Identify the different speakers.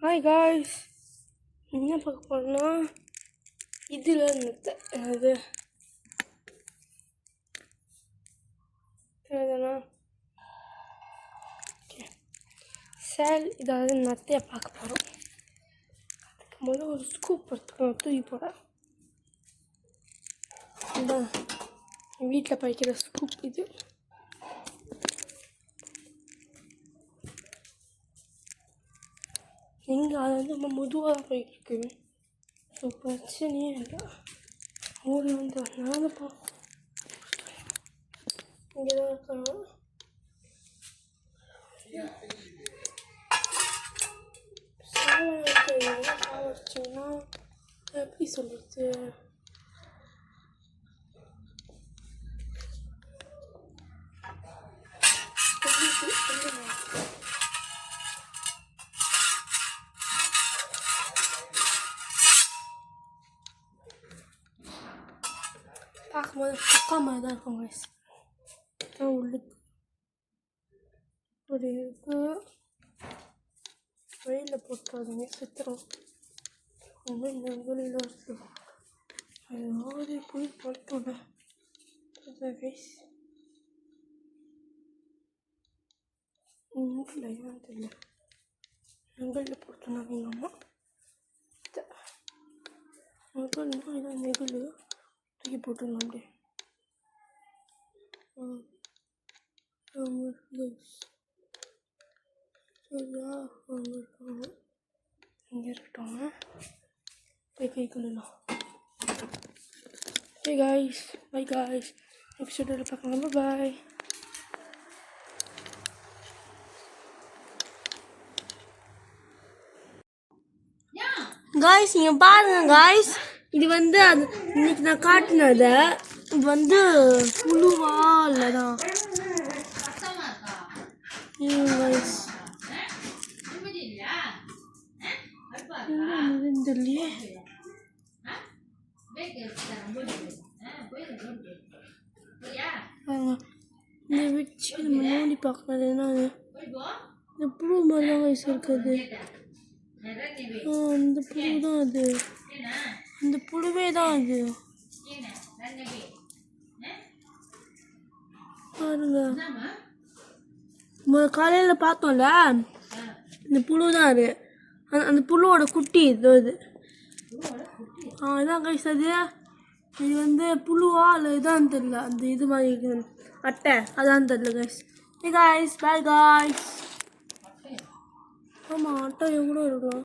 Speaker 1: Hi guys, என்ன பார்க்க போகிறோன்னா இதில் நத்தை அது எதுனா சேல் இதாவது நத்தையை பார்க்க போகிறோம். அதுக்கு முதல்ல ஒரு ஸ்கூப் எடுத்துக்கணும், தூக்கி போகிறேன். இதுதான் வீட்டில் பறிக்கிற ஸ்கூப் இது. எங்கே அது வந்து ரொம்ப மெதுவாக தான் போயிட்டுருக்கு. ஸோ பிரச்சனையே இல்லை. ஊரில் வந்து நடந்துப்போ இங்கே தான் இருக்காங்க. சாவடிச்சிங்கன்னா எப்படி சொல்லுறது, பார்க்கும்போது பக்கா மாதிரி தான் இருக்கும் guys. உள்ளுக்கு ஒரு இருக்கு, வெயிலில் போட்டுறாதீங்க, சுற்றுறோம். வந்து இந்த வெளியில் இருக்கு, அது ஓடி போய் போட்டோட கைஸ். நெகில் ஏன்னு தெரியல, நெகிலில் போட்டோன்னா எங்கள் அம்மா நெகில்னா இதான் நெகில் தூக்கி போட்டுடலாம் அப்படியே. இங்கே இருக்கட்டும், போய் கை கழுவலாம். Hey guys, bye guys. Next video பார்க்கலாம், bye. காய்ஸ் இங்கே பாருங்க காய்ஸ், இது வந்து அது இன்னைக்கு நான் காட்டினதை இது வந்து புழுவா இல்லைதான் காய்ஸ் தெரியலையே. இந்த வச்சு நம்ம நோண்டி பார்க்கறது என்னது, இந்த புழு மாதிரி தான் வயசு இருக்குது. அந்த புழு தான் அது, அந்த புழுவே தான் அது பாருங்க. காலையில் பார்த்தோம்ல, இந்த புழு தான் அது, அந்த புழுவோட குட்டி இது. இதான் கைஸ் அது. இது வந்து புழுவா இல்லை இதான் தெரியல, அந்த இது மாதிரி அட்டை அதான் தெரியல guys. Hey guys, by guys. ஆமாம், அட்டை எவ்வளோ இருக்கும்.